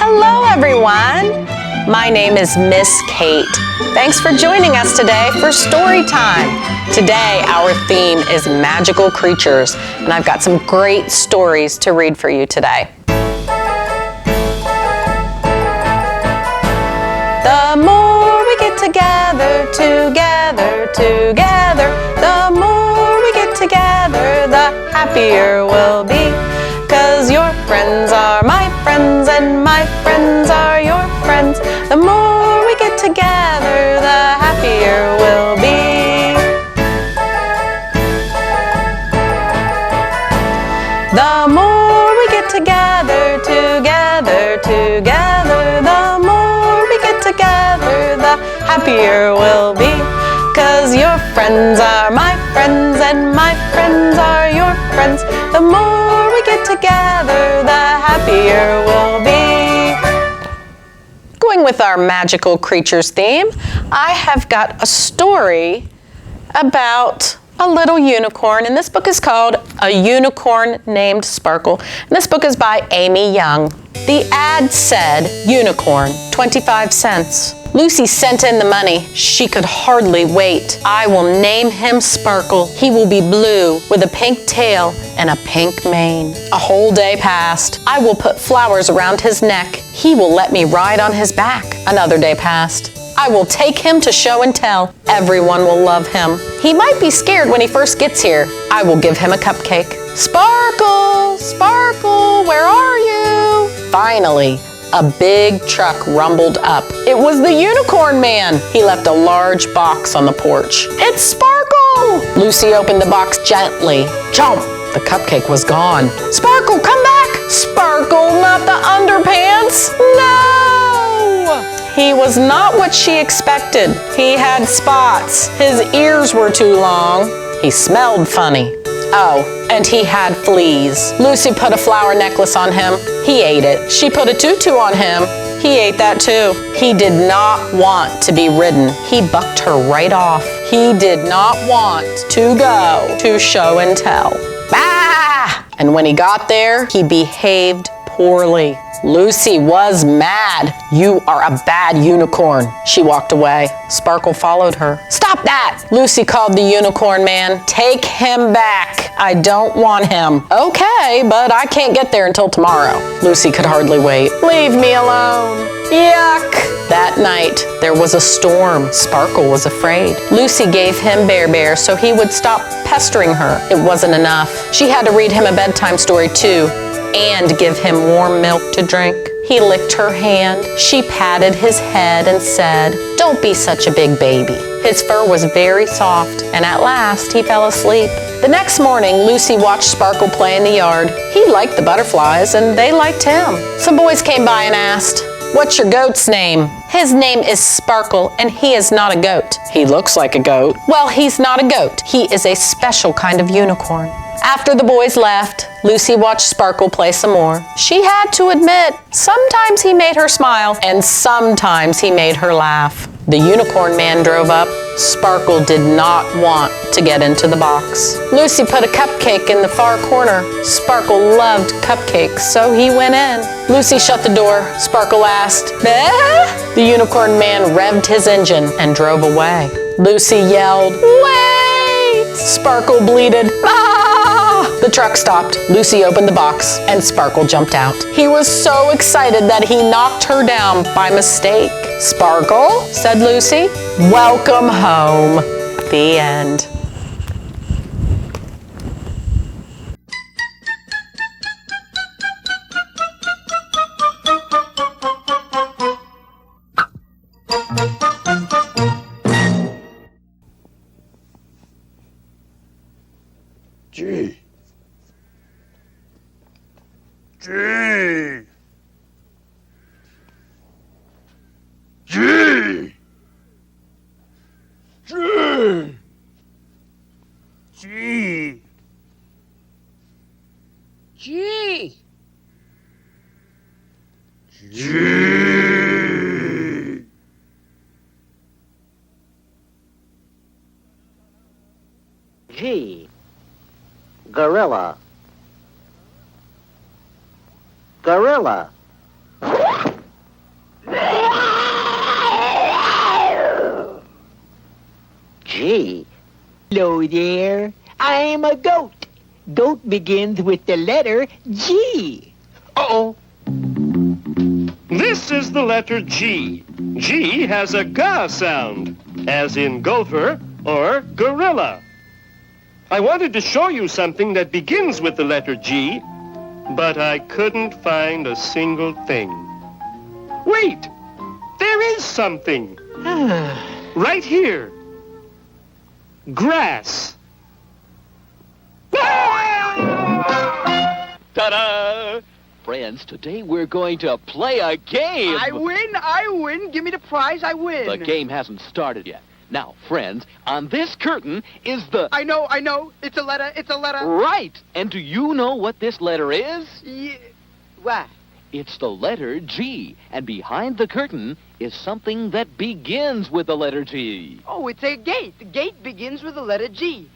Hello, everyone. My name is Miss Kate. Thanks for joining us today for story time. Today, our theme is magical creatures, and I've got some great stories to read for you today. The more we get together, the more we get together, the happier we'll be. 'Cause your friends are my friends and my friends are your friends. The more we get together, the happier we'll be. The more we get together, the more we get together, the happier we'll be. 'Cause your friends are my friends and my friends are your friends. The more we get together, the happier we'll be. Going with our magical creatures theme, I have got a story about a little unicorn, and this book is called A Unicorn Named Sparkle. And this book is by Amy Young. The ad said, unicorn, 25 cents. Lucy sent in the money. She could hardly wait. I will name him Sparkle. He will be blue with a pink tail and a pink mane. A whole day passed. I will put flowers around his neck. He will let me ride on his back. Another day passed. I will take him to show and tell. Everyone will love him. He might be scared when he first gets here. I will give him a cupcake. Sparkle, Sparkle, where are you? Finally, a big truck rumbled up. It was the Unicorn Man. He left a large box on the porch. It's Sparkle! Lucy opened the box gently. Chomp! The cupcake was gone. Sparkle, come back! Sparkle, not the underpants! No! He was not what she expected. He had spots. His ears were too long. He smelled funny. Oh, and he had fleas. Lucy put a flower necklace on him. He ate it. She put a tutu on him. He ate that too. He did not want to be ridden. He bucked her right off. He did not want to go to show and tell. Bah! And when he got there, he behaved poorly. Lucy was mad. You are a bad unicorn. She walked away. Sparkle followed her. Stop that! Lucy called the Unicorn Man. Take him back. I don't want him. Okay, but I can't get there until tomorrow. Lucy could hardly wait. Leave me alone. Yuck! That night, there was a storm. Sparkle was afraid. Lucy gave him Bear so he would stop pestering her. It wasn't enough. She had to read him a bedtime story too, and give him warm milk to drink. He licked her hand. She patted his head and said, "Don't be such a big baby." His fur was very soft, and at last he fell asleep. The next morning, Lucy watched Sparkle play in the yard. He liked the butterflies, and they liked him. Some boys came by and asked, "What's your goat's name?" "His name is Sparkle, and he is not a goat." "He looks like a goat." "Well, he's not a goat. He is a special kind of unicorn." After the boys left, Lucy watched Sparkle play some more. She had to admit, sometimes he made her smile, and sometimes he made her laugh. The Unicorn Man drove up. Sparkle did not want to get into the box. Lucy put a cupcake in the far corner. Sparkle loved cupcakes, so he went in. Lucy shut the door. Sparkle asked, "Eh?" The Unicorn Man revved his engine and drove away. Lucy yelled, "Wait!" Sparkle bleated, "Ah!" The truck stopped. Lucy opened the box, and Sparkle jumped out. He was so excited that he knocked her down by mistake. "Sparkle," said Lucy, "welcome home." The end. Gee. Gee. Gee. Gee. Gee. Gee. G. Gorilla. Gorilla. Hello there. I'm a goat. Goat begins with the letter G. Uh-oh. This is the letter G. G has a ga sound, as in gopher or gorilla. I wanted to show you something that begins with the letter G, but I couldn't find a single thing. Wait! There is something. Right here. Grass. Ta-da! Friends, today we're going to play a game. I win. Give me the prize, I win. The game hasn't started yet. Now, friends, on this curtain is the... I know. It's a letter. Right! And do you know what this letter is? Yeah. What? It's the letter G. And behind the curtain is something that begins with the letter G. Oh, it's a gate. The gate begins with the letter G.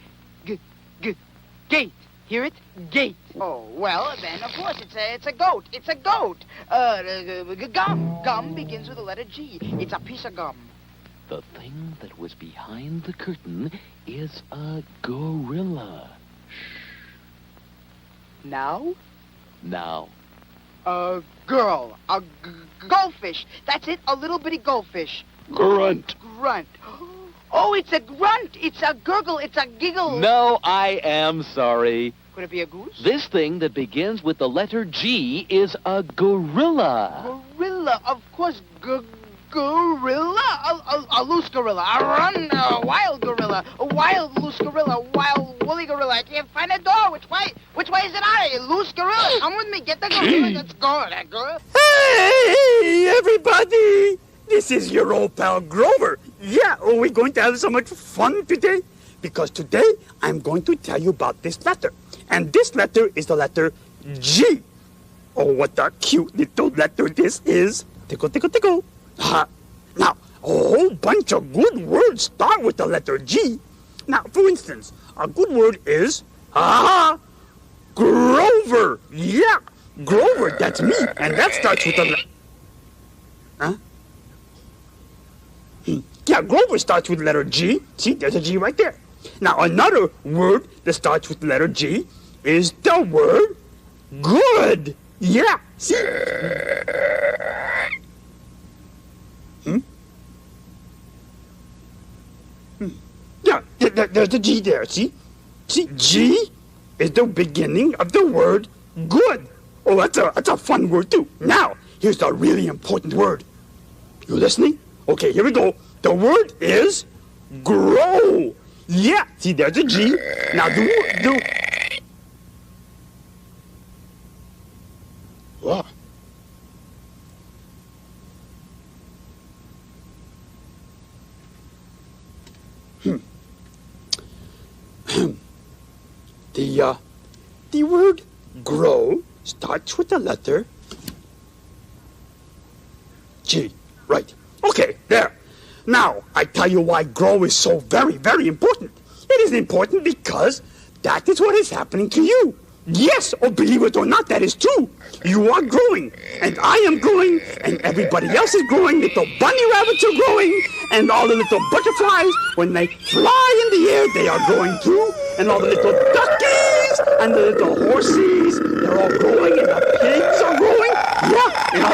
Gate. Hear it? Gate. Oh, well, then, of course, it's a goat. It's a goat. Gum. Gum begins with the letter G. It's a piece of gum. The thing that was behind the curtain is a gorilla. Now? Now, A girl. A goldfish. That's it, a little bitty goldfish. Grunt. Grunt. Oh, it's a grunt. It's a gurgle. It's a giggle. no, I am sorry. Could it be a goose? This thing that begins with the letter G is a gorilla. Gorilla, of course. Gorilla? A loose gorilla. A wild gorilla. A wild loose gorilla. A wild woolly gorilla. I can't find a door. Which way is it out of here? Loose gorilla. Come with me. Get the gorilla. Let's go. That gorilla. Hey, everybody! This is your old pal Grover. Yeah, we're going to have so much fun today. Because today, I'm going to tell you about this letter. And this letter is the letter G. Oh, what a cute little letter this is. Tickle, tickle, tickle. Now, a whole bunch of good words start with the letter G. Now, for instance, a good word is, Grover. Yeah, Grover, that's me. And that starts with the Yeah, Grover starts with the letter G. See, there's a G right there. Now, another word that starts with the letter G is the word good. Yeah, see? Yeah, there's the G there, see? See, G is the beginning of the word good. Oh, that's a fun word, too. Now, here's the really important word. You listening? Okay, here we go. The word is grow. Yeah, see, there's a G. Now, What? The word grow starts with the letter G. Right. Okay, there. Now, I tell you why grow is so very, very important. It is important because that is what is happening to you. Yes, or believe it or not, that is true. You are growing, and I am growing, and everybody else is growing. Little bunny rabbits are growing, and all the little butterflies, when they fly in the air, they are growing too. And all the little duckies, and the little horses, they're all growing, and the pigs are growing. Yeah, and all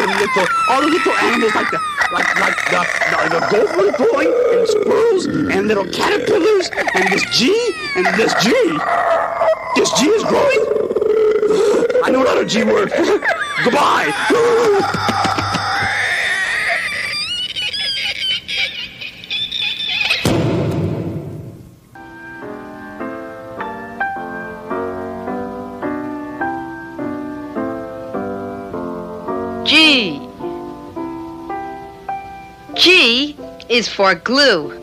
the little animals like the gopher is growing, and squirrels, and little caterpillars, and this G is growing? I know another G word. Goodbye. G. G is for glue.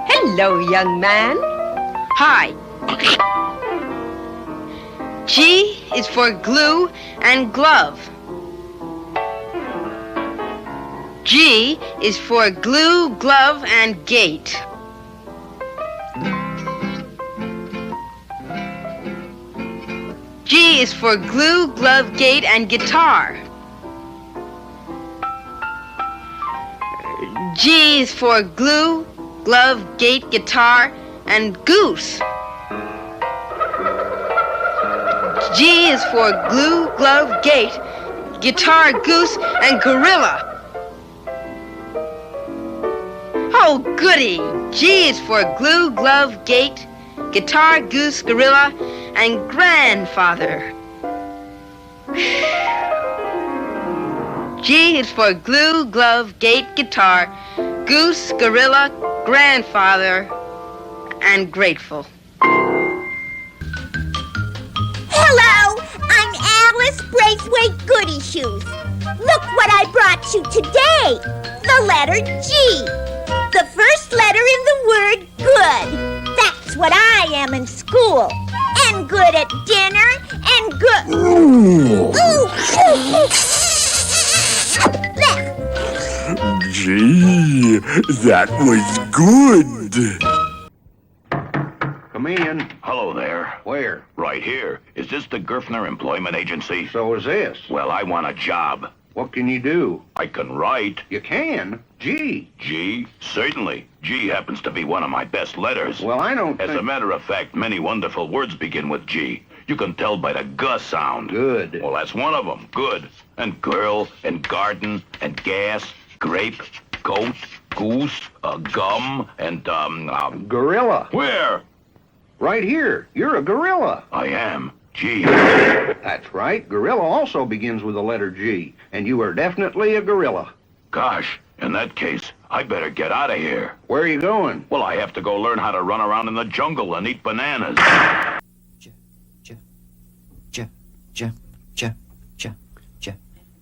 Hello, young man. Hi. G is for glue and glove. G is for glue, glove, and gate. G is for glue, glove, gate, and guitar. G is for glue, glove, gate, guitar, and goose. G is for glue, glove, gate, guitar, goose, and gorilla. Oh, goody! G is for glue, glove, gate, guitar, goose, gorilla, and grandfather. G is for glue, glove, gate, guitar, goose, gorilla, grandfather, and grateful. Hello, I'm Alice Braithwaite Goody Shoes. Look what I brought you today. The letter G. The first letter in the word good. That's what I am in school. And good at dinner, and good... Ooh. There. Gee, that was good. Come in. Hello there. Where? Right here. Is this the Gerfner Employment Agency? So is this. Well, I want a job. What can you do? I can write. You can? G. G? Certainly. G happens to be one of my best letters. Well, I don't As a matter of fact, many wonderful words begin with G. You can tell by the G sound. Good. Well, that's one of them. Good. And girl, and garden, and gas, grape, goat, goose, gum, and, Gorilla. Where? Right here. You're a gorilla. I am. G. That's right. Gorilla also begins with the letter G. And you are definitely a gorilla. Gosh, in that case, I better get out of here. Where are you going? Well, I have to go learn how to run around in the jungle and eat bananas.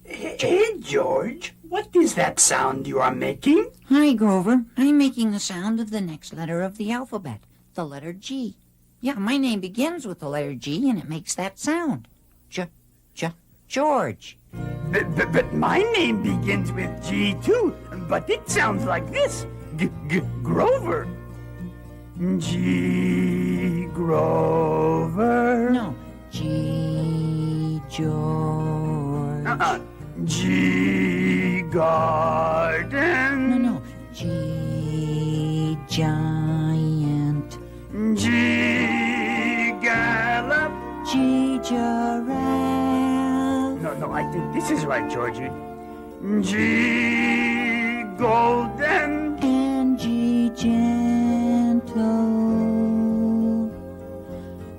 Hey, George, what is that sound you are making? Hi, Grover. I'm making the sound of the next letter of the alphabet, the letter G. Yeah, my name begins with the letter G, and it makes that sound. George. But my name begins with G, too, but it sounds like this. Grover. G. Grover. No, G. George. G. Garden. No, G. Giant. G. Gallop. G. Giraffe. No, I think this is right, Georgie. G. Golden. And G. Gentle.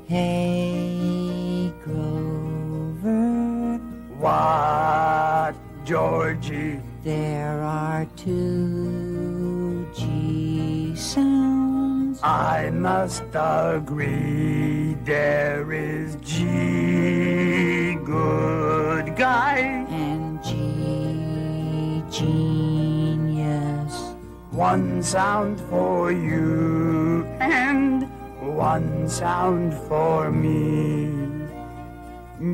Hey, Grover. What, Georgie? There are two G sounds. I must agree there is G, good guy, and G, genius. One sound for you and one sound for me.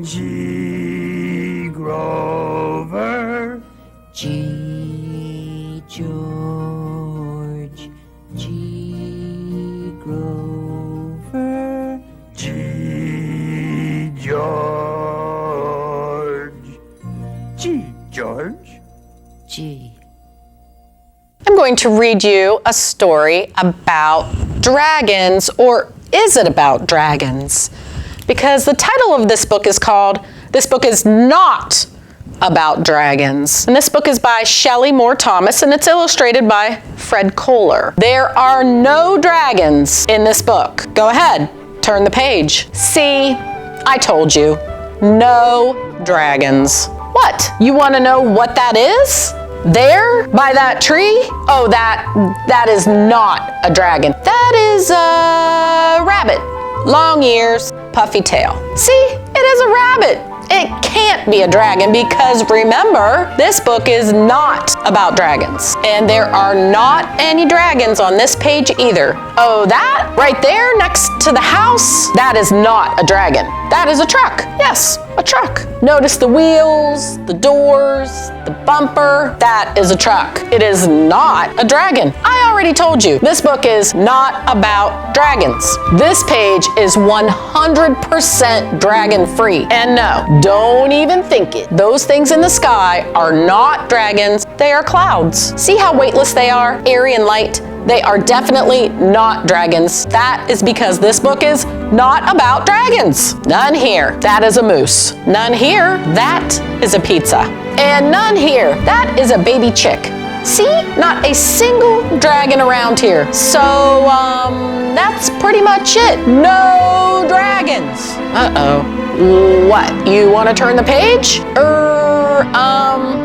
G, Grover. G, George. G, Grover. G, George. G, George. G. I'm going to read you a story about dragons, or is it about dragons? Because the title of this book is called, This Book Is Not About Dragons. And this book is by Shelley Moore Thomas, and it's illustrated by Fred Kohler. There are no dragons in this book. Go ahead, turn the page. See, I told you, no dragons. What? You want to know what that is? There, by that tree? Oh, that is not a dragon. That is a rabbit. Long ears, puffy tail. See, it is a rabbit. It can't be a dragon because remember, this book is not about dragons. And there are not any dragons on this page either. Oh, that right there next to the house, that is not a dragon. That is a truck. Yes, a truck. Notice the wheels, the doors, the bumper. That is a truck. It is not a dragon. I already told you, this book is not about dragons. This page is 100% dragon-free. And no, don't even think it. Those things in the sky are not dragons, they are clouds. See how weightless they are, airy and light? They are definitely not dragons. That is because this book is not about dragons. None here. That is a moose. None here. That is a pizza. And none here. That is a baby chick. See? Not a single dragon around here. So, that's pretty much it. No dragons. Uh-oh. What? You want to turn the page?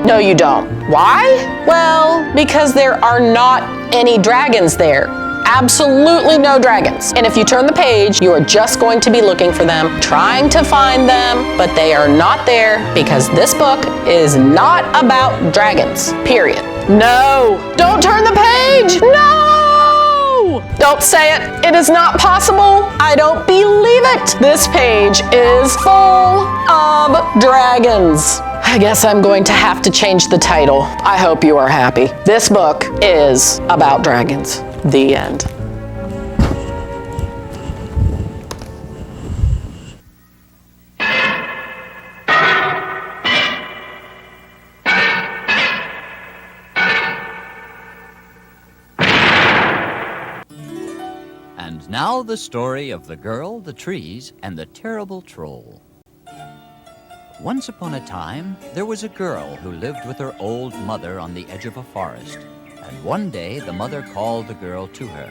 No you don't. Why? Well, because there are not any dragons there. Absolutely no dragons. And if you turn the page, you are just going to be looking for them, trying to find them, but they are not there because this book is not about dragons, period. No, don't turn the page, no! Don't say it, it is not possible. I don't believe it. This page is full of dragons. I guess I'm going to have to change the title. I hope you are happy. This book is about dragons. The end. And now the story of the girl, the trees, and the terrible troll. Once upon a time, there was a girl who lived with her old mother on the edge of a forest. And one day, the mother called the girl to her.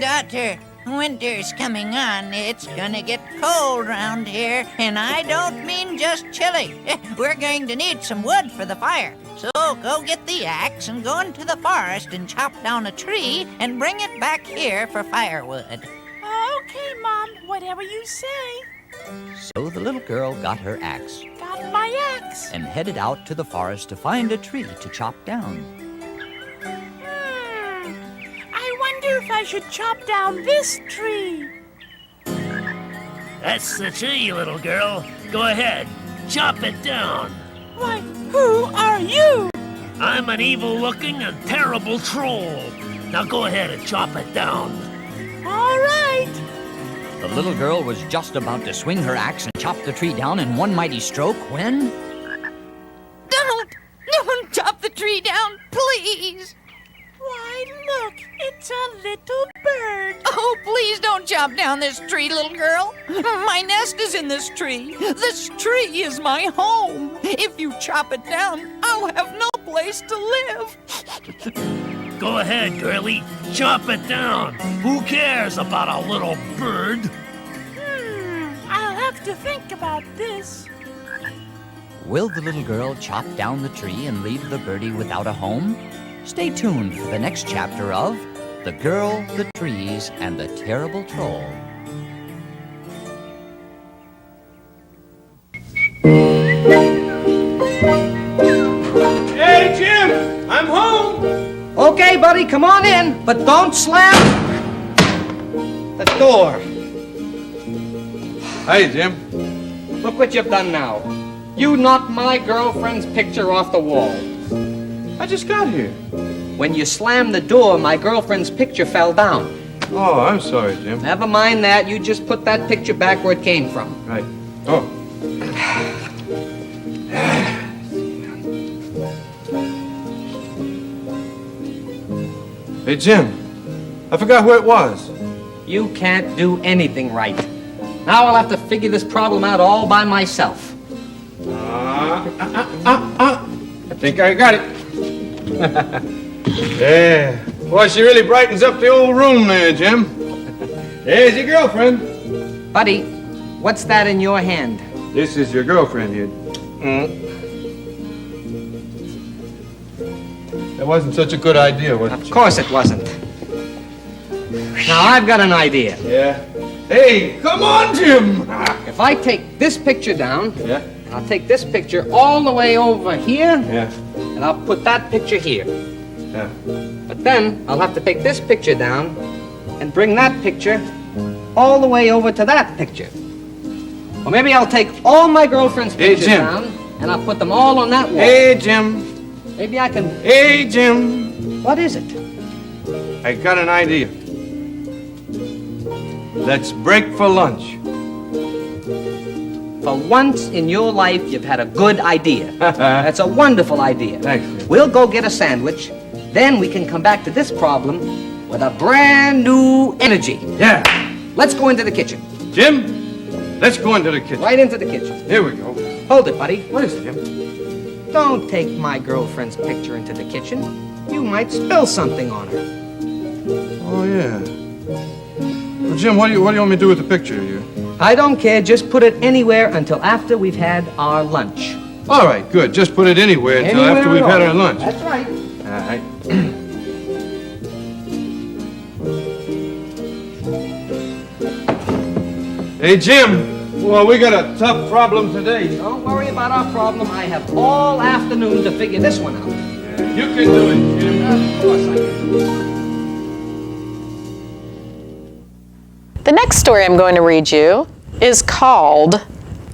Daughter, winter's coming on. It's gonna get cold round here, and I don't mean just chilly. We're going to need some wood for the fire. So go get the axe and go into the forest and chop down a tree and bring it back here for firewood. Okay, Mom, whatever you say. So the little girl got her axe. Got my axe. And headed out to the forest to find a tree to chop down. I wonder if I should chop down this tree. That's the tree, little girl. Go ahead, chop it down. Why, who are you? I'm an evil-looking and terrible troll. Now go ahead and chop it down. All right. The little girl was just about to swing her axe and chop the tree down in one mighty stroke when... Don't chop the tree down, please. Why, look, it's a little bird. Oh, please don't chop down this tree, little girl. My nest is in this tree. This tree is my home. If you chop it down, I'll have no place to live. Go ahead, girlie. Chop it down. Who cares about a little bird? I'll have to think about this. Will the little girl chop down the tree and leave the birdie without a home? Stay tuned for the next chapter of The Girl, the Trees, and the Terrible Troll. Hey, Jim! I'm home! Okay, buddy, come on in, but don't slam the door. Hey, Jim. Look what you've done now. You knocked my girlfriend's picture off the wall. I just got here. When you slammed the door, my girlfriend's picture fell down. Oh, I'm sorry, Jim. Never mind that. You just put that picture back where it came from. Right. Oh. Hey, Jim. I forgot where it was. You can't do anything right. Now I'll have to figure this problem out all by myself. I think I got it. Yeah. Boy, she really brightens up the old room there, Jim. There's your girlfriend. Buddy, what's that in your hand? This is your girlfriend here. That wasn't such a good idea, was it? Of course it wasn't. Now I've got an idea. Yeah. Hey, come on, Jim! If I take this picture down, yeah, I'll take this picture all the way over here, yeah, and I'll put that picture here. Yeah. But then I'll have to take this picture down and bring that picture all the way over to that picture. Or maybe I'll take all my girlfriend's Hey, pictures Jim. down and I'll put them all on that wall. Hey, Jim. Maybe I can... Hey, Jim. What is it? I got an idea. Let's break for lunch. For once in your life, you've had a good idea. That's a wonderful idea. Thanks, Jim. We'll go get a sandwich. Then we can come back to this problem with a brand new energy. Yeah. Let's go into the kitchen. Jim, let's go into the kitchen. Right into the kitchen. Here we go. Hold it, buddy. What is it, Jim? Don't take my girlfriend's picture into the kitchen. You might spill something on her. Oh, yeah. Well, Jim, what do you want me to do with the picture here? I don't care. Just put it anywhere until after we've had our lunch. All right, good. Just put it anywhere until Anywhere after we've at had all. our lunch. That's right. All right. Hey, Jim. Well, we got a tough problem today. Don't worry about our problem. I have all afternoon to figure this one out. You can do it, Jim. Of course I can. The next story I'm going to read you is called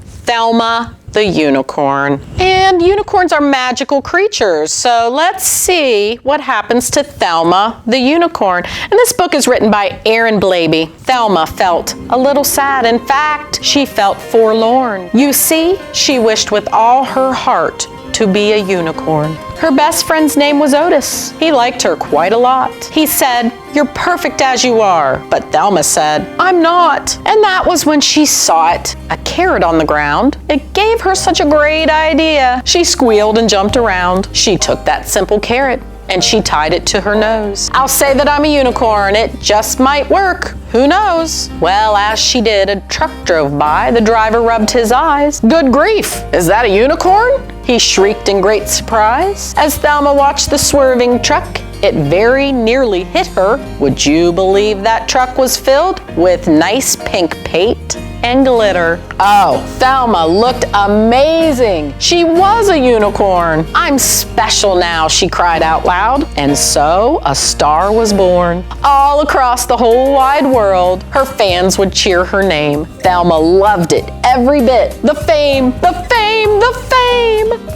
Thelma the Unicorn. And unicorns are magical creatures, so let's see what happens to Thelma the Unicorn. And this book is written by Aaron Blaby. Thelma felt a little sad. In fact, she felt forlorn. You see, she wished with all her heart to be a unicorn. Her best friend's name was Otis. He liked her quite a lot. He said, "You're perfect as you are." But Thelma said, "I'm not." And that was when she saw it, a carrot on the ground. It gave her such a great idea. She squealed and jumped around. She took that simple carrot and she tied it to her nose. "I'll say that I'm a unicorn. It just might work. Who knows?" Well, as she did, a truck drove by. The driver rubbed his eyes. "Good grief, is that a unicorn?" he shrieked in great surprise. As Thelma watched the swerving truck, it very nearly hit her. Would you believe that truck was filled with nice pink paint and glitter? Oh, Thelma looked amazing. She was a unicorn. "I'm special now," she cried out loud. And so a star was born. All across the whole wide world, her fans would cheer her name. Thelma loved it every bit. The fame, the fame, the fame.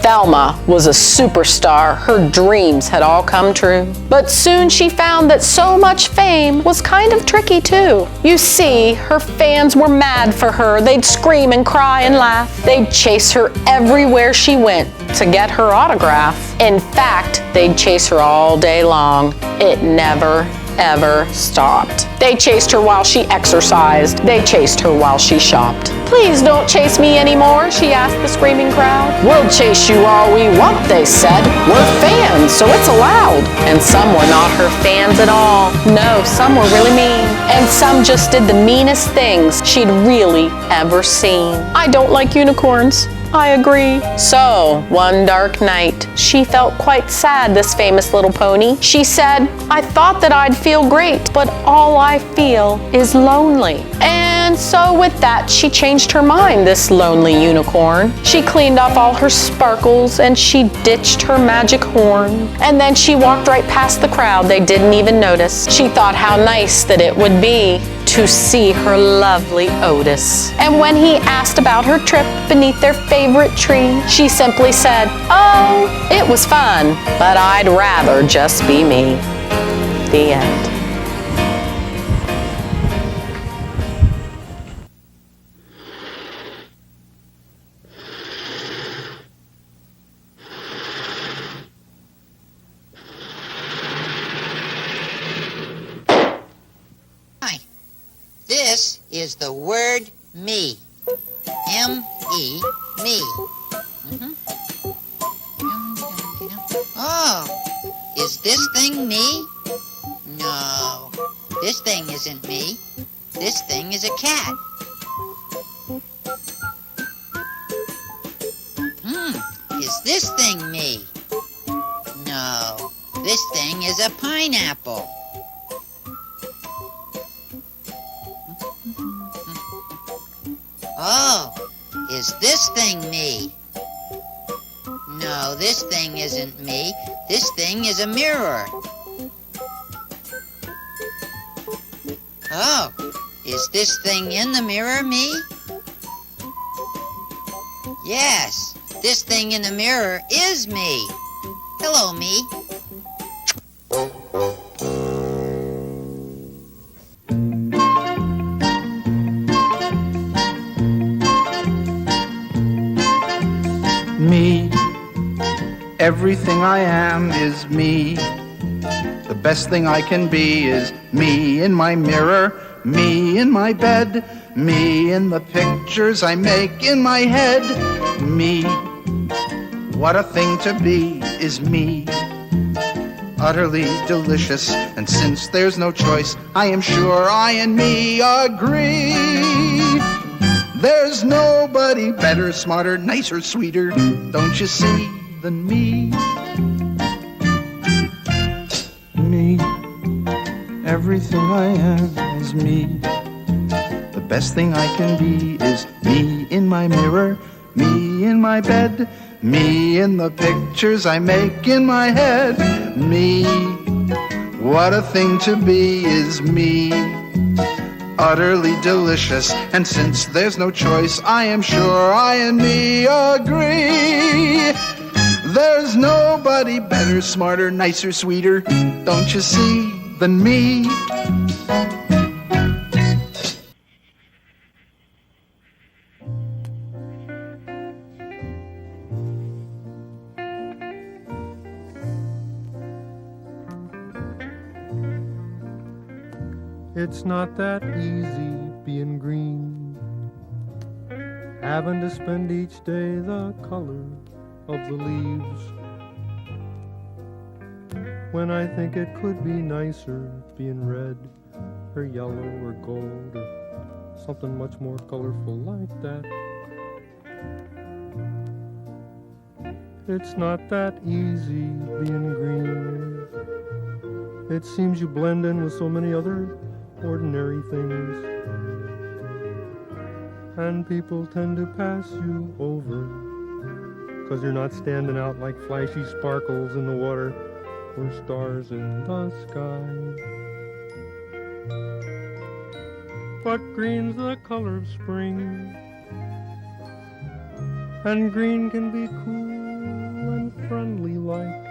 Thelma was a superstar. Her dreams had all come true. But soon she found that so much fame was kind of tricky too. You see, her fans were mad for her. They'd scream and cry and laugh. They'd chase her everywhere she went to get her autograph. In fact, they'd chase her all day long. It never, ever stopped. They chased her while she exercised. They chased her while she shopped. "Please don't chase me anymore," she asked the screaming crowd. "We'll chase you all we want," they said. "We're fans, so it's allowed." And some were not her fans at all. No, some were really mean. And some just did the meanest things she'd really ever seen. "I don't like unicorns." "I agree." So, one dark night, she felt quite sad, this famous little pony. She said, "I thought that I'd feel great, but all I feel is lonely." And so with that, she changed her mind, this lonely unicorn. She cleaned off all her sparkles and she ditched her magic horn. And then she walked right past the crowd. They didn't even notice. She thought how nice that it would be to see her lovely Otis. And when he asked about her trip beneath their favorite tree, she simply said, "Oh, it was fun, but I'd rather just be me." The end. This is the word me. M-E, me. Oh, is this thing me? No, this thing isn't me. This thing is a cat. Is this thing me? No, this thing is a pineapple. Oh, is this thing me? No, this thing isn't me. This thing is a mirror. Oh, is this thing in the mirror me? Yes, this thing in the mirror is me. Hello, me. Me. Everything I am is me. The best thing I can be is me in my mirror, me in my bed, me in the pictures I make in my head. Me. What a thing to be is me. Utterly delicious, and since there's no choice, I am sure I and me agree. There's nobody better, smarter, nicer, sweeter, don't you see, than me. Me. Everything I am is me. The best thing I can be is me in my mirror, me in my bed, me in the pictures I make in my head. Me. What a thing to be is me. Utterly delicious, and since there's no choice, I am sure I and me agree. There's nobody better, smarter, nicer, sweeter, don't you see, than me. It's not that easy being green, having to spend each day the color of the leaves, when I think it could be nicer being red or yellow or gold or something much more colorful like that. It's not that easy being green. It seems you blend in with so many other ordinary things, and people tend to pass you over, 'cause you're not standing out like flashy sparkles in the water or stars in the sky. But green's the color of spring, and green can be cool and friendly like,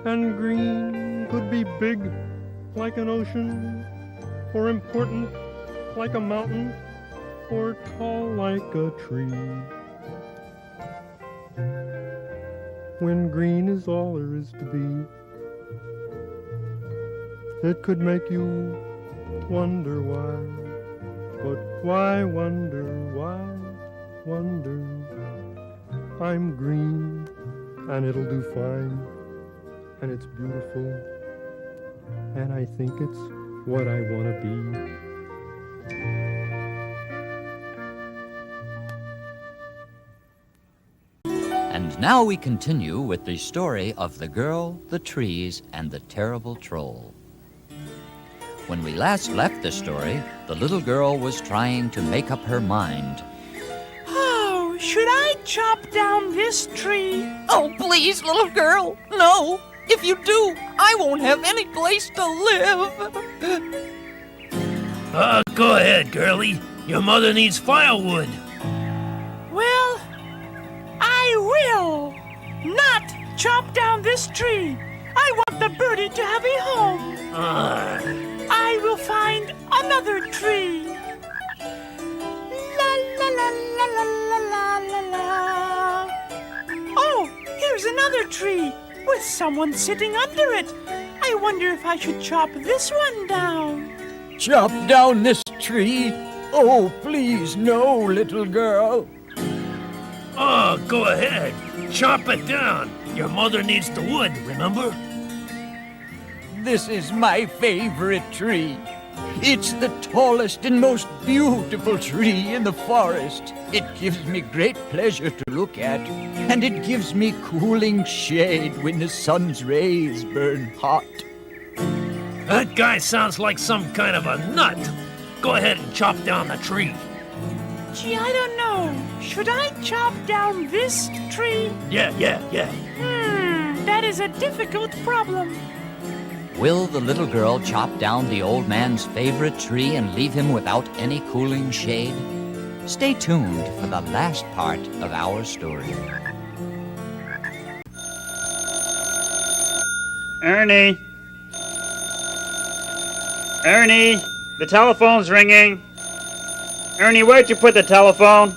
and green could be big like an ocean, or important like a mountain, or tall like a tree. When green is all there is to be, it could make you wonder why. But why wonder, why wonder? I'm green, and it'll do fine, and it's beautiful, and I think it's what I want to be. And now we continue with the story of the girl, the trees, and the terrible troll. When we last left the story, the little girl was trying to make up her mind. Oh, should I chop down this tree? Oh, please, little girl, no. If you do, I won't have any place to live. Go ahead, girlie. Your mother needs firewood. Well, I will not chop down this tree. I want the birdie to have a home. I will find another tree. La la la la la la la la. Oh, here's another tree with someone sitting under it. I wonder if I should chop this one down. Chop down this tree? Oh, please, no, little girl. Oh, go ahead. Chop it down. Your mother needs the wood, remember? This is my favorite tree. It's the tallest and most beautiful tree in the forest. It gives me great pleasure to look at, and it gives me cooling shade when the sun's rays burn hot. That guy sounds like some kind of a nut. Go ahead and chop down the tree. Gee, I don't know. Should I chop down this tree? Yeah. That is a difficult problem. Will the little girl chop down the old man's favorite tree and leave him without any cooling shade? Stay tuned for the last part of our story. Ernie! Ernie! The telephone's ringing. Ernie, where'd you put the telephone?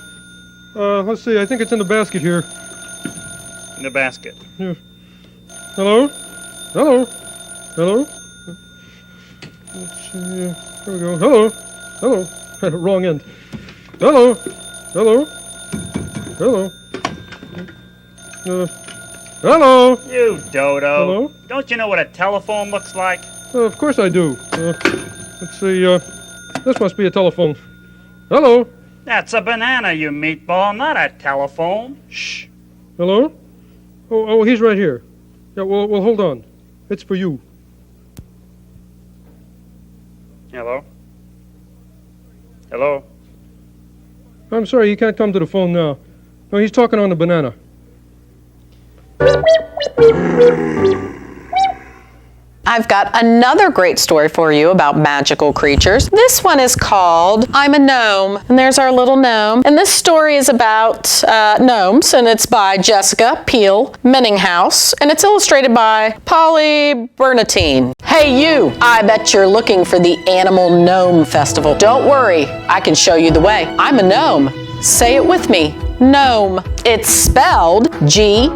Let's see. I think it's in the basket here. In the basket. Yeah. Hello? Hello? Hello? Let's see. Here we go. Hello? Hello? Wrong end. Hello? Hello? Hello? Hello? You dodo. Hello? Don't you know what a telephone looks like? Of course I do. Let's see. This must be a telephone. Hello? That's a banana, you meatball, not a telephone. Shh. Hello? Oh, he's right here. Yeah, well, hold on. It's for you. Hello? Hello? I'm sorry, he can't come to the phone now. No, he's talking on the banana. I've got another great story for you about magical creatures. This one is called I'm a Gnome, and there's our little gnome. And this story is about gnomes, and it's by Jessica Peel Menninghaus, and it's illustrated by Polly Bernatine. Hey you, I bet you're looking for the Animal Gnome Festival. Don't worry, I can show you the way. I'm a gnome. Say it with me, gnome. It's spelled G-N-O-M-E.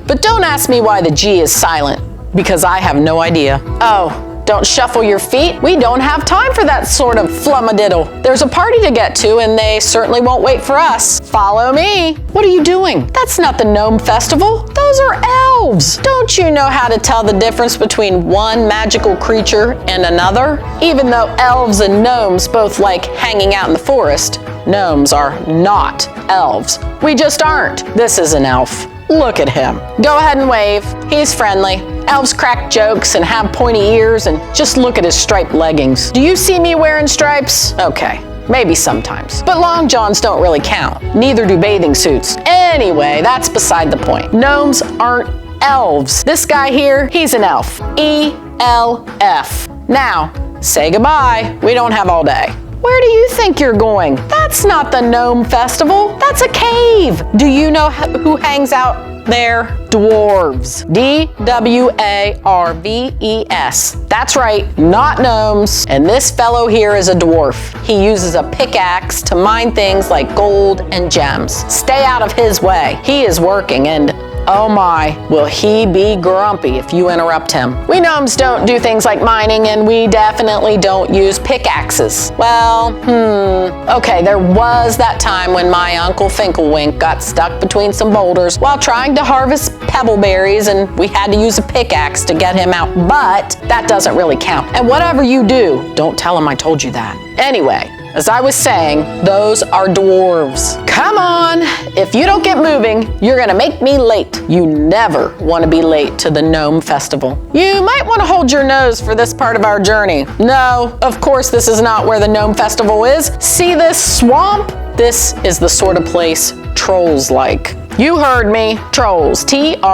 But don't ask me why the G is silent, because I have no idea. Oh, don't shuffle your feet. We don't have time for that sort of flummadiddle. There's a party to get to, and they certainly won't wait for us. Follow me. What are you doing? That's not the Gnome Festival. Those are elves. Don't you know how to tell the difference between one magical creature and another? Even though elves and gnomes both like hanging out in the forest, gnomes are not elves. We just aren't. This is an elf. Look at him. Go ahead and wave. He's friendly. Elves crack jokes and have pointy ears, and just look at his striped leggings. Do you see me wearing stripes? Okay, maybe sometimes. But long johns don't really count. Neither do bathing suits. Anyway, that's beside the point. Gnomes aren't elves. This guy here, he's an elf. E-L-F. Now, say goodbye. We don't have all day. Where do you think you're going? That's not the Gnome Festival. That's a cave. Do you know who hangs out there? Dwarves. D-W-A-R-V-E-S. That's right, not gnomes. And this fellow here is a dwarf. He uses a pickaxe to mine things like gold and gems. Stay out of his way. He is working, and oh my, will he be grumpy if you interrupt him. We gnomes don't do things like mining, and we definitely don't use pickaxes. Well, okay, there was that time when my Uncle Finkelwink got stuck between some boulders while trying to harvest pebbleberries, and we had to use a pickaxe to get him out, but that doesn't really count. And whatever you do, don't tell him I told you that. Anyway, as I was saying, those are dwarves. Come on, if you don't get moving, you're gonna make me late. You never wanna be late to the Gnome Festival. You might wanna hold your nose for this part of our journey. No, of course this is not where the Gnome Festival is. See this swamp? This is the sort of place trolls like. You heard me. Trolls. T-R-O-L-L-S.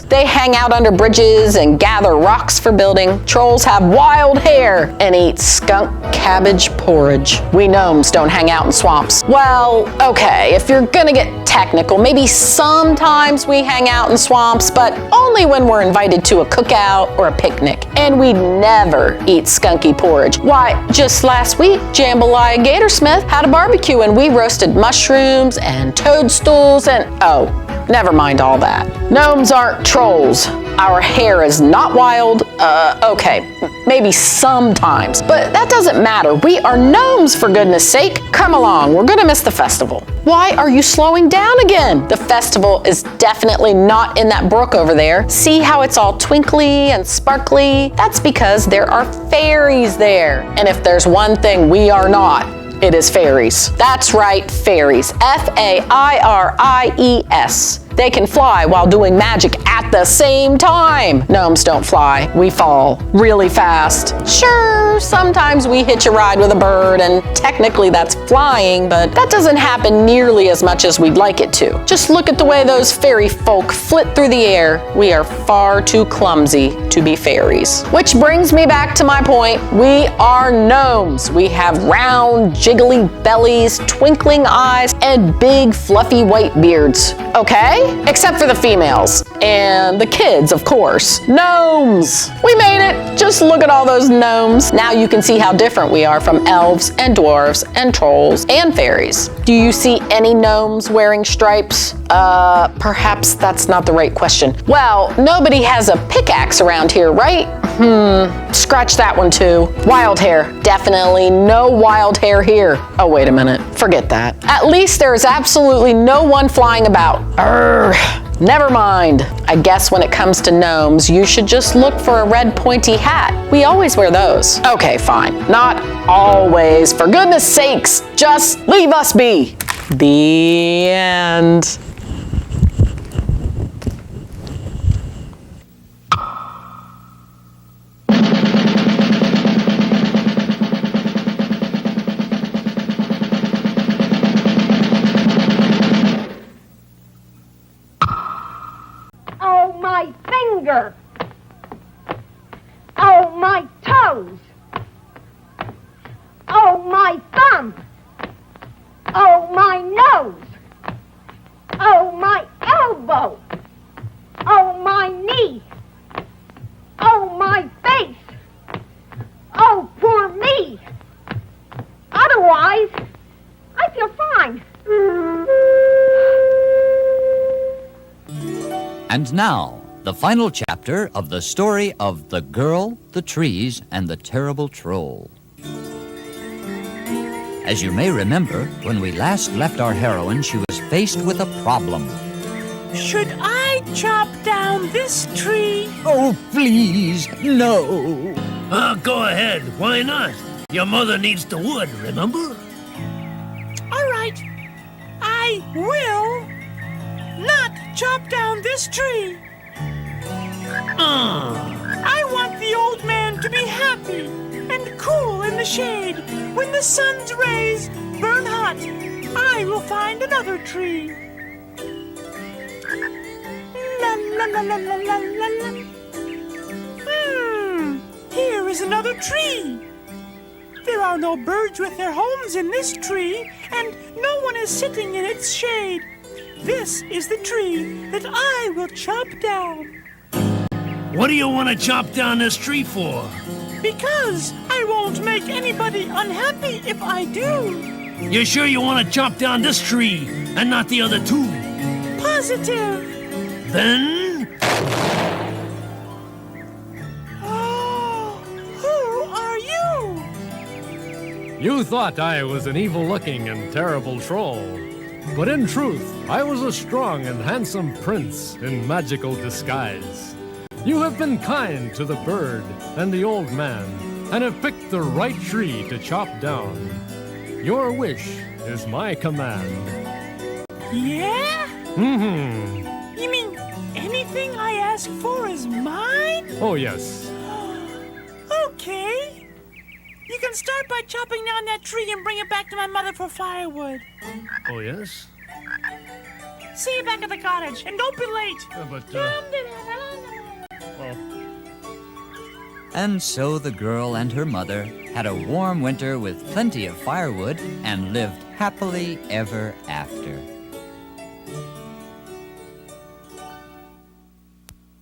They hang out under bridges and gather rocks for building. Trolls have wild hair and eat skunk cabbage porridge. We gnomes don't hang out in swamps. Well, okay, if you're gonna get technical, maybe sometimes we hang out in swamps, but only when we're invited to a cookout or a picnic. And we never eat skunky porridge. Why, just last week, Jambalaya Gatorsmith had a barbecue and we roasted mushrooms and toadstools and, oh, never mind all that. Gnomes aren't trolls. Our hair is not wild. Okay, maybe sometimes, but that doesn't matter. We are gnomes, for goodness sake. Come along, we're gonna miss the festival. Why are you slowing down again? The festival is definitely not in that brook over there. See how it's all twinkly and sparkly? That's because there are fairies there. And if there's one thing we are not, it is fairies. That's right, fairies. F-A-I-R-I-E-S. they can fly while doing magic at the same time. Gnomes don't fly, we fall really fast. Sure, sometimes we hitch a ride with a bird and technically that's flying, but that doesn't happen nearly as much as we'd like it to. Just look at the way those fairy folk flit through the air. We are far too clumsy to be fairies. Which brings me back to my point. We are gnomes. We have round, jiggly bellies, twinkling eyes, and big, fluffy white beards. Okay? Except for the females. And the kids, of course. Gnomes! We made it! Just look at all those gnomes. Now you can see how different we are from elves and dwarves and trolls and fairies. Do you see any gnomes wearing stripes? Perhaps that's not the right question. Well, nobody has a pickaxe around here, right? Scratch that one too. Wild hair. Definitely no wild hair here. Oh, wait a minute. Forget that. At least there is absolutely no one flying about. Never mind. I guess when it comes to gnomes, you should just look for a red pointy hat. We always wear those. Okay, fine. Not always. For goodness sakes, just leave us be. The end. Oh, my finger! Oh, my toes! Oh, my thumb! Oh, my nose! Oh, my elbow! Oh, my knee! Oh, my face! Oh, poor me! Otherwise, I feel fine. And now, the final chapter of the story of The Girl, the Trees, and the Terrible Troll. As you may remember, when we last left our heroine, she was faced with a problem. Should I chop down this tree? Oh, please, no. Go ahead. Why not? Your mother needs the wood, remember? All right. I will not chop down this tree. I want the old man to be happy and cool in the shade. When the sun's rays burn hot, I will find another tree. La la la la la la la la. Here is another tree. There are no birds with their homes in this tree, and no one is sitting in its shade. This is the tree that I will chop down. What do you want to chop down this tree for? Because I won't make anybody unhappy if I do. You sure you want to chop down this tree and not the other two? Positive. Then... Oh, who are you? You thought I was an evil-looking and terrible troll. But in truth, I was a strong and handsome prince in magical disguise. You have been kind to the bird and the old man, and have picked the right tree to chop down. Your wish is my command. Yeah? Mm-hmm. You mean anything I ask for is mine? Oh, yes. Okay. You can start by chopping down that tree and bring it back to my mother for firewood. Oh, yes? See you back at the cottage, and don't be late. And so the girl and her mother had a warm winter with plenty of firewood and lived happily ever after.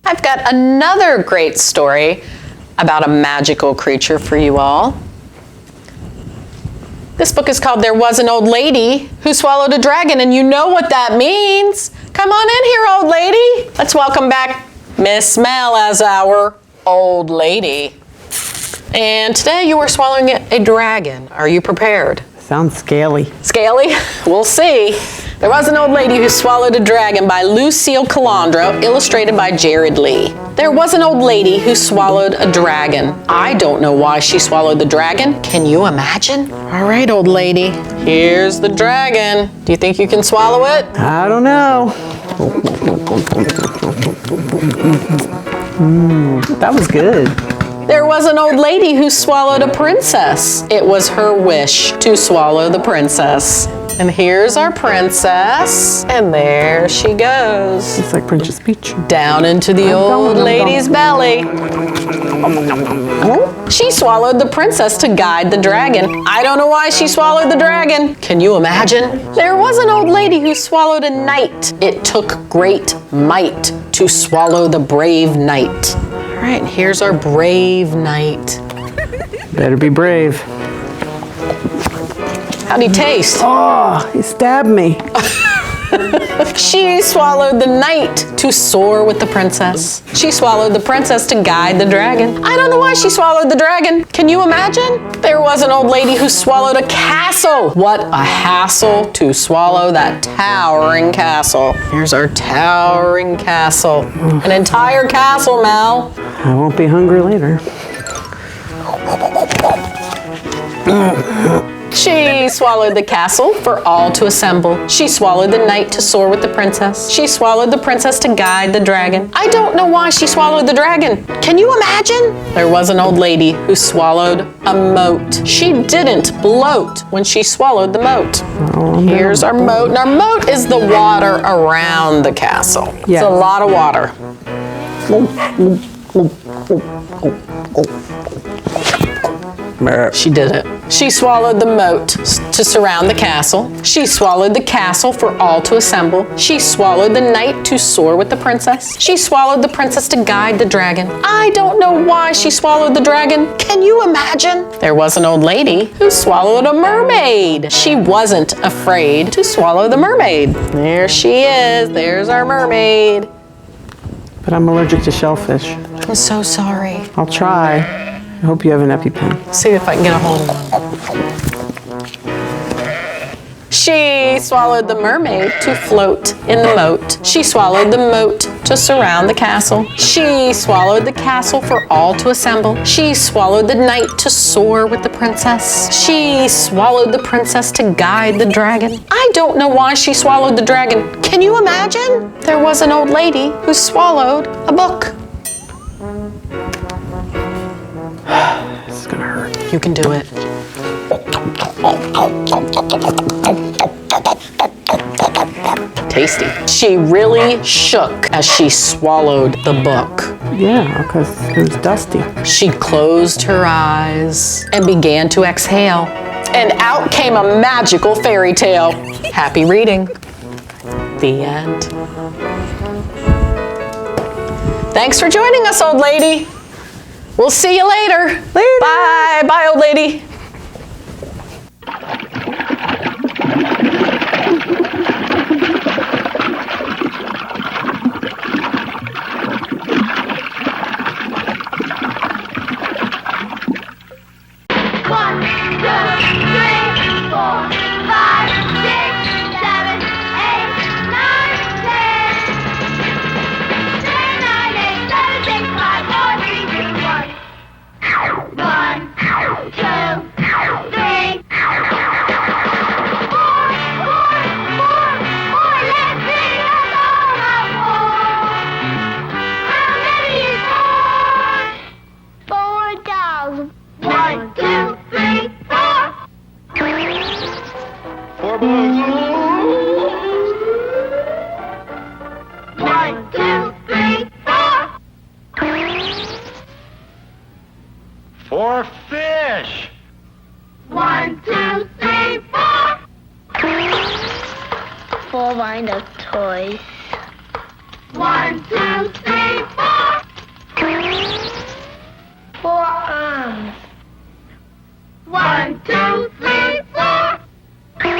I've got another great story about a magical creature for you all. This book is called There Was an Old Lady Who Swallowed a Dragon, and you know what that means. Come on in here, old lady. Let's welcome back Miss Mel as our old lady. And today you are swallowing a dragon. Are you prepared? Sounds scaly. Scaly? We'll see. There Was an Old Lady Who Swallowed a Dragon by Lucille Calandro, illustrated by Jared Lee. There was an old lady who swallowed a dragon. I don't know why she swallowed the dragon. Can you imagine? All right, old lady, here's the dragon. Do you think you can swallow it? I don't know. That was good. There was an old lady who swallowed a princess. It was her wish to swallow the princess. And here's our princess. And there she goes. It's like Princess Peach. Down into the old lady's belly. She swallowed the princess to guide the dragon. I don't know why she swallowed the dragon. Can you imagine? There was an old lady who swallowed a knight. It took great might to swallow the brave knight. All right, here's our brave knight. Better be brave. How'd he taste? Oh, he stabbed me. She swallowed the knight to soar with the princess. She swallowed the princess to guide the dragon. I don't know why she swallowed the dragon. Can you imagine? There was an old lady who swallowed a castle. What a hassle to swallow that towering castle. Here's our towering castle. An entire castle, Mal. I won't be hungry later. She swallowed the castle for all to assemble. She swallowed the knight to soar with the princess. She swallowed the princess to guide the dragon. I don't know why she swallowed the dragon. Can you imagine? There was an old lady who swallowed a moat. She didn't bloat when she swallowed the moat. Here's our moat, and our moat is the water around the castle. It's a lot of water. She did it. She swallowed the moat to surround the castle. She swallowed the castle for all to assemble. She swallowed the knight to soar with the princess. She swallowed the princess to guide the dragon. I don't know why she swallowed the dragon. Can you imagine? There was an old lady who swallowed a mermaid. She wasn't afraid to swallow the mermaid. There she is. There's our mermaid. But I'm allergic to shellfish. I'm so sorry. I'll try. I hope you have an EpiPen. See if I can get a hold of one. She swallowed the mermaid to float in the moat. She swallowed the moat to surround the castle. She swallowed the castle for all to assemble. She swallowed the knight to soar with the princess. She swallowed the princess to guide the dragon. I don't know why she swallowed the dragon. Can you imagine? There was an old lady who swallowed a book. This is gonna hurt. You can do it. Tasty. She really shook as she swallowed the book. Yeah, because it was dusty. She closed her eyes and began to exhale. And out came a magical fairy tale. Happy reading. The end. Thanks for joining us, old lady. We'll see you later. Bye. Bye, old lady. Four fish. 1, 2, 3, 4. 4 wind of toys. 1, 2, 3, 4. 4 arms. 1, 2, 3, 4. 4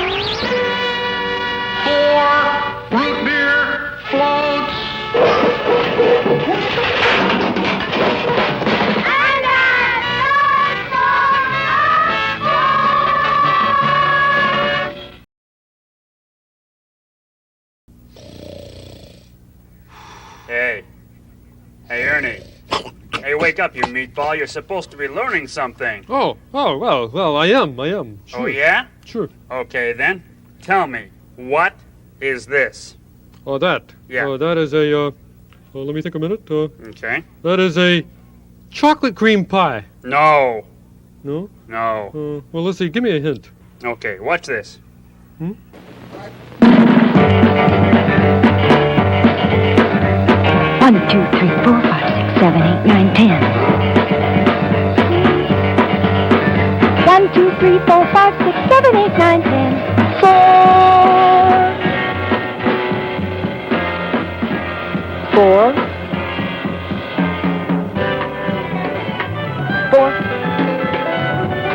root beer floats. Hey, Ernie. Hey, wake up, you meatball. You're supposed to be learning something. Well, I am. Sure. Oh, yeah? Sure. Okay, then. Tell me, what is this? Oh, that. Yeah. That is a, let me think a minute. Okay. That is a chocolate cream pie. No. No? No. Well, let's see. Give me a hint. Okay, watch this. 1, 2, 3, 4, 5, 6, 7, 8, 9, 10. 1, 2, 3, 4, 5, 6, 7, 8, 9, 10. 4. 4.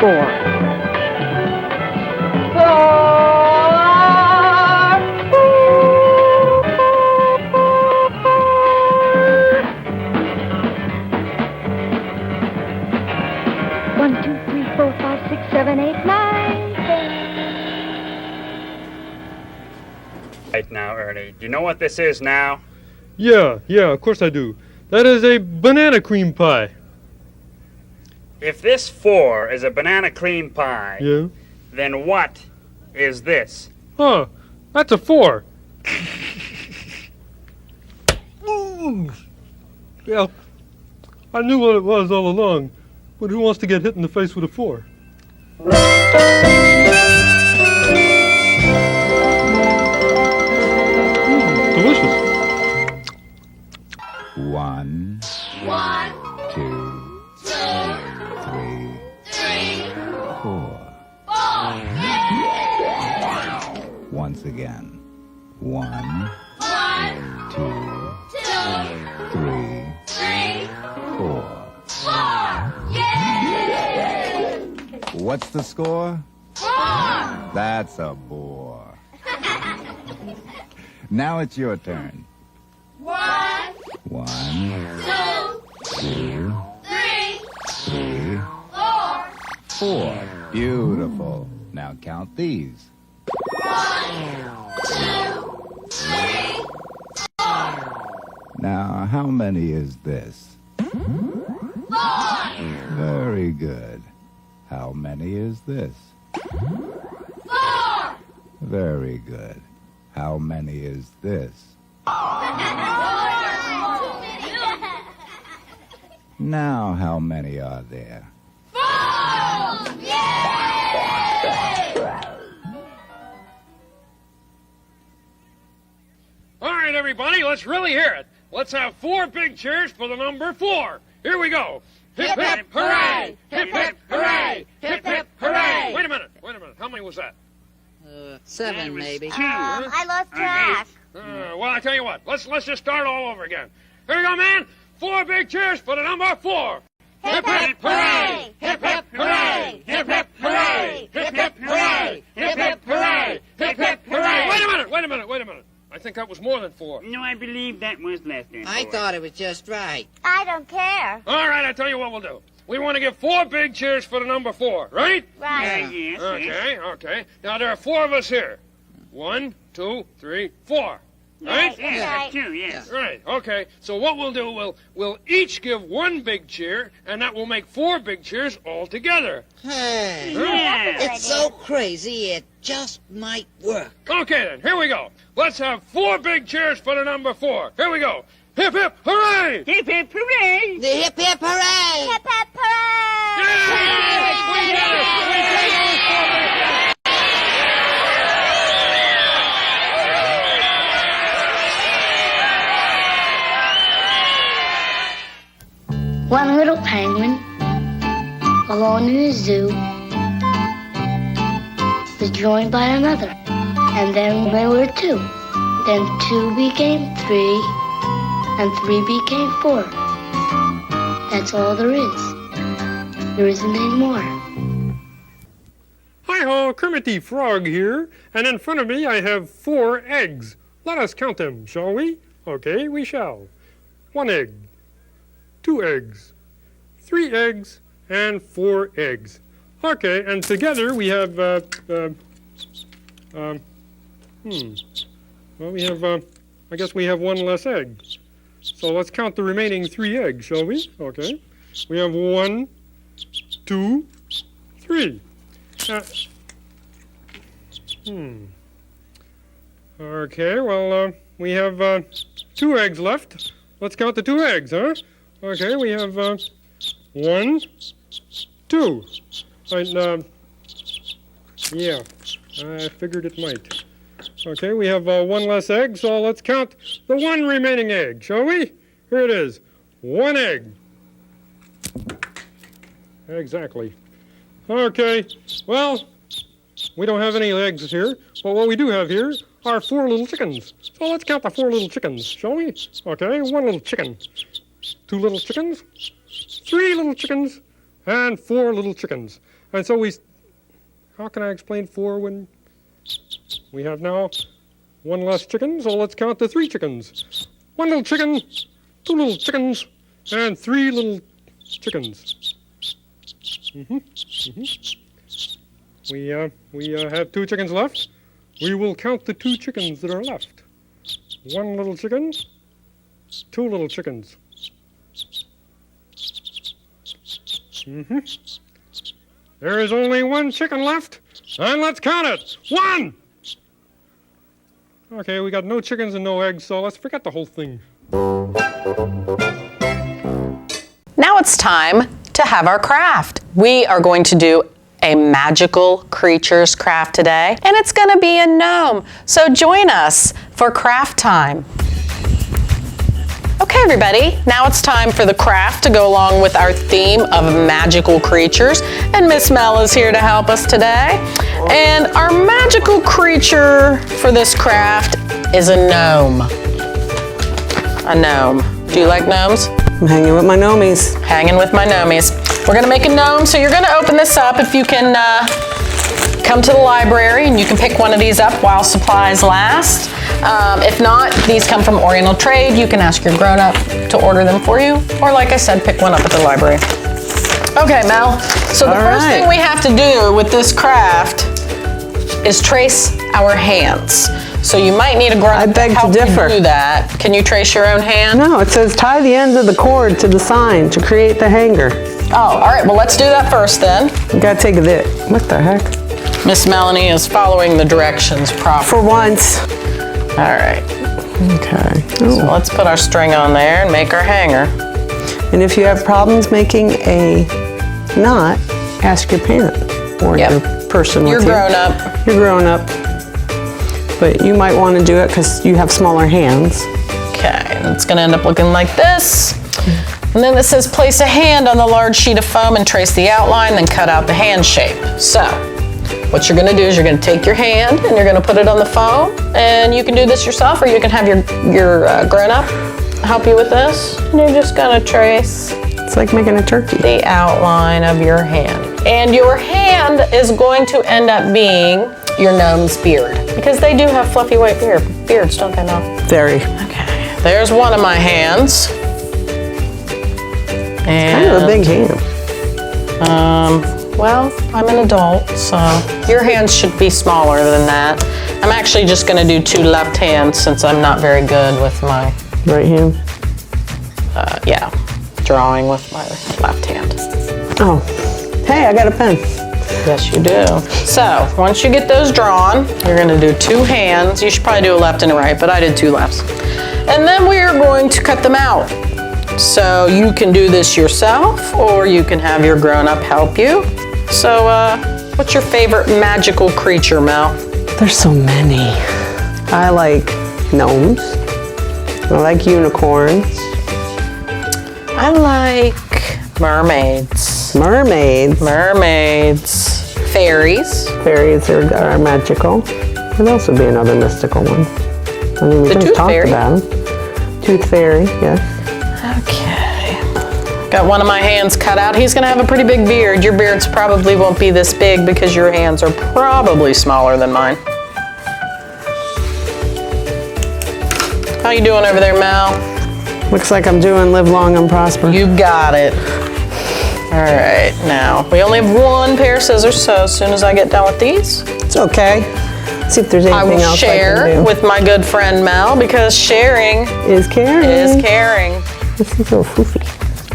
4. 4. 1, 2, 3, 4, 5, 6, 7, 8, 9, 10. Right now, Ernie. Do you know what this is now? Yeah, of course I do. That is a banana cream pie. If this 4 is a banana cream pie, Yeah? then what is this? Huh, that's a 4. Yeah, I knew what it was all along, but who wants to get hit in the face with a 4? Delicious. 1, 2, 3, 4. Once again. 1, 2, 3, 4. What's the score? 4! That's a bore. Now it's your turn. 1, 1, 2, 3, 4. 4. Beautiful. Now count these. 1, 2, 3, 4. Now, how many is this? 4. Very good. How many is this? 4. Very good. How many is this? Now, how many are there? 4. Yay! All right, everybody, let's really hear it. Let's have 4 big cheers for the number 4. Here we go. Hip, hip, hooray! Hip, hip, hooray! Hip, hip, hooray! Wait a minute. How many was that? 7, maybe. I lost track. Well, I tell you what. Let's just start all over again. Here we go, man. 4 big cheers for the number 4. Hip, hip, hooray! Hip, hip, hooray! Hip, hip, hooray! Hip, hip, hooray! Hip, hip, hooray! Hip, hip, hooray! Wait a minute. I think that was more than 4. No, I believe that was less than 4. I thought it was just right. I don't care. All right, I tell you what we'll do. We want to give 4 big cheers for the number 4, right? Right. Yes. Okay. Now there are 4 of us here. 1, 2, 3, 4. Right? Yes, Right. 2, yes. Right. Okay. So what we'll do, we'll each give 1 big cheer, and that will make 4 big cheers all together. Hey, Yeah. it's so crazy, it just might work. Okay then. Here we go. Let's have 4 big cheers for the number 4. Here we go. Hip hip hooray! Hip, hip, hooray! The hip hip hooray! Hip, hip, hooray! We did it! One little penguin, alone in a zoo, was joined by another. And then there were 2. Then 2 became 3, and 3 became 4. That's all there is. There isn't any more. Hi-ho, Kermit the Frog here, and in front of me I have 4 eggs. Let us count them, shall we? Okay, we shall. 1 egg, 2 eggs, 3 eggs, and 4 eggs. Okay, and together we have, well, we have, I guess we have 1 less egg. So let's count the remaining 3 eggs, shall we? Okay. We have 1, 2, 3. Okay, well, we have 2 eggs left. Let's count the 2 eggs, huh? Okay, we have 1, 2. And, yeah, I figured it might. Okay, we have 1 less egg, so let's count the 1 remaining egg, shall we? Here it is, 1 egg. Exactly. Okay, well, we don't have any eggs here, but what we do have here are 4 little chickens. So let's count the 4 little chickens, shall we? Okay, 1 little chicken, 2 little chickens, 3 little chickens, and 4 little chickens. And so how can I explain 4 when we have now 1 less chicken? So let's count the 3 chickens. 1 little chicken, 2 little chickens, and 3 little chickens. We have 2 chickens left. We will count the 2 chickens that are left. 1 little chicken, 2 little chickens. There is only 1 chicken left, and let's count it. 1! Okay, we got no chickens and no eggs, so let's forget the whole thing. Now it's time to have our craft. We are going to do a magical creatures craft today, and it's going to be a gnome. So join us for craft time. Okay, everybody, now it's time for the craft to go along with our theme of magical creatures, and Miss Mel is here to help us today. And our magical creature for this craft is a gnome. A gnome. Do you like gnomes? I'm hanging with my gnomies. Hanging with my gnomies. We're gonna make a gnome, so you're gonna open this up. If you can come to the library and you can pick one of these up while supplies last. If not, these come from Oriental Trade. You can ask your grown-up to order them for you, or like I said, pick one up at the library. Okay, Mel, so the first thing we have to do with this craft is trace our hands. So you might need a grown-up to help you do that. Can you trace your own hand? No, it says tie the ends of the cord to the sign to create the hanger. Oh, all right, well, let's do that first then. You gotta take it. What the heck? Miss Melanie is following the directions properly. For once. All right. Okay. So let's put our string on there and make our hanger. And if you have problems making a knot, ask your parent or your person with you. You're grown up. You're grown up. But you might want to do it because you have smaller hands. Okay, and it's going to end up looking like this. And then it says place a hand on the large sheet of foam and trace the outline, then cut out the hand shape. So what you're going to do is you're going to take your hand and you're going to put it on the foam, and you can do this yourself, or you can have your grown-up help you with this. And you're just going to trace. It's like making a turkey. The outline of your hand. And your hand is going to end up being your gnome's beard, because they do have fluffy white beards, don't they, Mel? Very. Okay, there's one of my hands. And, kind of a big hand. Well, I'm an adult, so your hands should be smaller than that. I'm actually just going to do 2 left hands since I'm not very good with my right hand. Yeah, drawing with my left hand. Oh, hey, I got a pen. Yes, you do. So once you get those drawn, you're going to do 2 hands. You should probably do a left and a right, but I did 2 lefts. And then we are going to cut them out. So you can do this yourself, or you can have your grown-up help you. So what's your favorite magical creature, Mel? There's so many. I like gnomes. I like unicorns. I like mermaids. Mermaids? Mermaids. Fairies. Fairies are magical. There'd also be another mystical one. I mean, we The just tooth talked fairy. about them. Tooth fairy, yes. Okay. Got one of my hands cut out. He's gonna have a pretty big beard. Your beards probably won't be this big because your hands are probably smaller than mine. How you doing over there, Mel? Looks like I'm doing live long and prosper. You got it. All right, now we only have 1 pair of scissors, so as soon as I get done with these, it's okay. See if there's anything I will else share I can do. with my good friend Mel, because sharing is caring. Is caring. This is so foofy.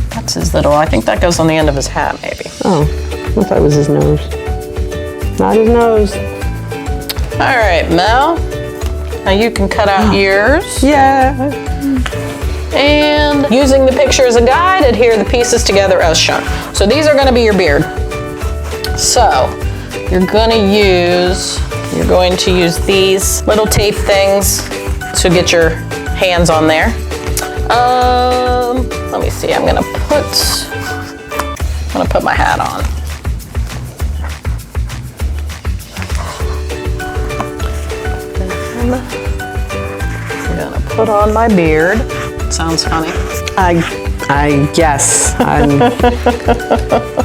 That's his little, I think that goes on the end of his hat, maybe. Oh, I thought it was his nose. Not his nose. All right, Mel. Now you can cut out yours. Yeah. And using the picture as a guide, adhere the pieces together as shown. So these are gonna be your beard. So you're going to use these little tape things to get your hands on there. Let me see, I'm gonna put my hat on. I'm gonna put on my beard. Sounds funny. I guess.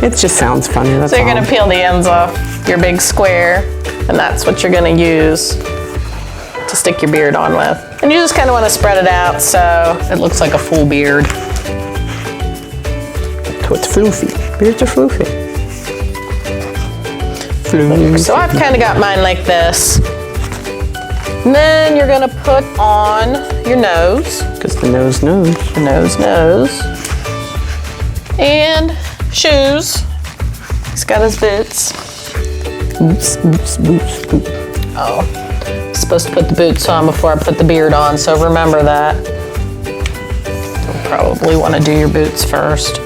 It just sounds funny. That's So you're all. gonna peel the ends off your big square, and that's what you're gonna use to stick your beard on with. And you just kind of want to spread it out so it looks like a full beard. So it's floofy. Beards are floofy. So I've kind of got mine like this. And then you're gonna put on your nose. Because the nose knows. The nose knows. And shoes. He's got his boots. Boots, boots, boots, boots. Oh, I'm supposed to put the boots on before I put the beard on, so remember that. You'll probably want to do your boots first.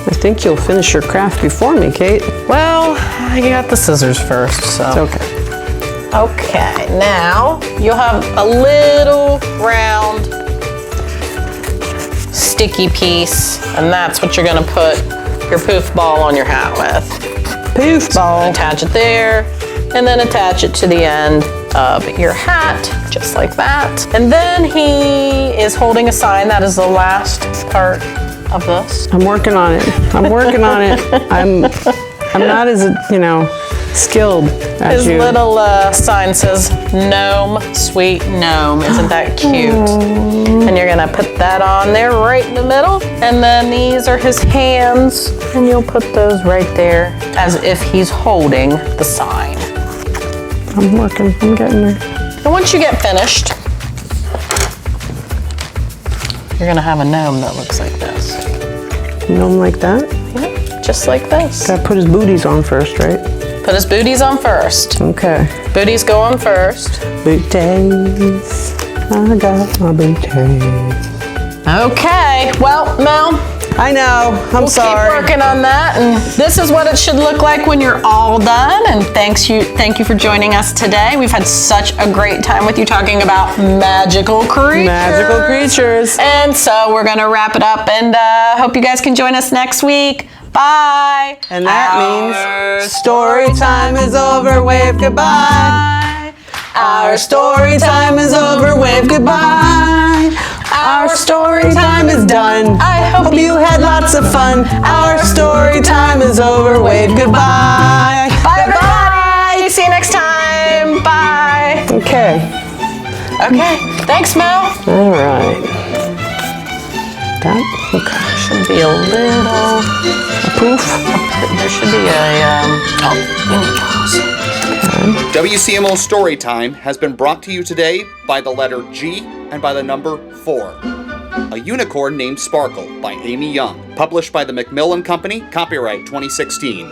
I think you'll finish your craft before me, Kate. Well, I got the scissors first, so. It's okay. Okay, now you'll have a little round sticky piece, and that's what you're gonna put your poof ball on your hat with. Poof ball. Attach it there, and then attach it to the end of your hat, just like that. And then he is holding a sign. That is the last part of this. I'm working on it. I'm working on it. I'm not as, skilled as His you. little sign says, "Gnome, sweet gnome." Isn't that cute? And you're gonna put that on there right in the middle. And then these are his hands, and you'll put those right there as if he's holding the sign. I'm working. I'm getting there. And once you get finished, you're gonna have a gnome that looks like this. Gnome like that? Yeah, just like this. Gotta put his booties on first, right? Put his booties on first. Okay. Booties go on first. Booties. I got my booties. Okay, well, Mel. I know. I'm sorry. Keep working on that, and this is what it should look like when you're all done. And thank you for joining us today. We've had such a great time with you talking about magical creatures. Magical creatures. And so we're gonna wrap it up, and hope you guys can join us next week. Bye. And that means story time is over. Wave goodbye. Our story time is over. Wave goodbye. Our story time is done. I hope you had lots of fun. Our story time is over. Wave goodbye. Bye, everybody. See you next time. Bye. Okay. Okay. Thanks, Mel. All right. That should be a little poof. There should be a WCMO Storytime has been brought to you today by the letter G and by the number 4. A Unicorn Named Sparkle by Amy Young. Published by the Macmillan Company, copyright 2016.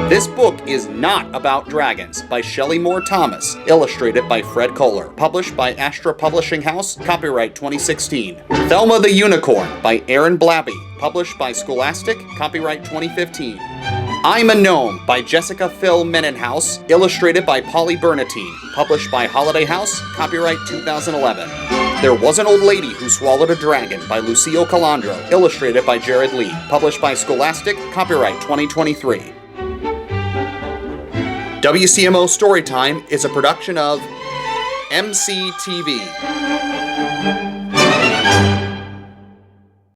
This book is not about dragons by Shelley Moore Thomas. Illustrated by Fred Kohler. Published by Astra Publishing House, copyright 2016. Thelma the Unicorn by Aaron Blabby. Published by Scholastic, copyright 2015. I'm a Gnome by Jessica Phil Menenhouse, illustrated by Polly Bernatine, published by Holiday House, copyright 2011. There Was an Old Lady Who Swallowed a Dragon by Lucio Calandro, illustrated by Jared Lee, published by Scholastic, copyright 2023. WCMO Storytime is a production of MCTV.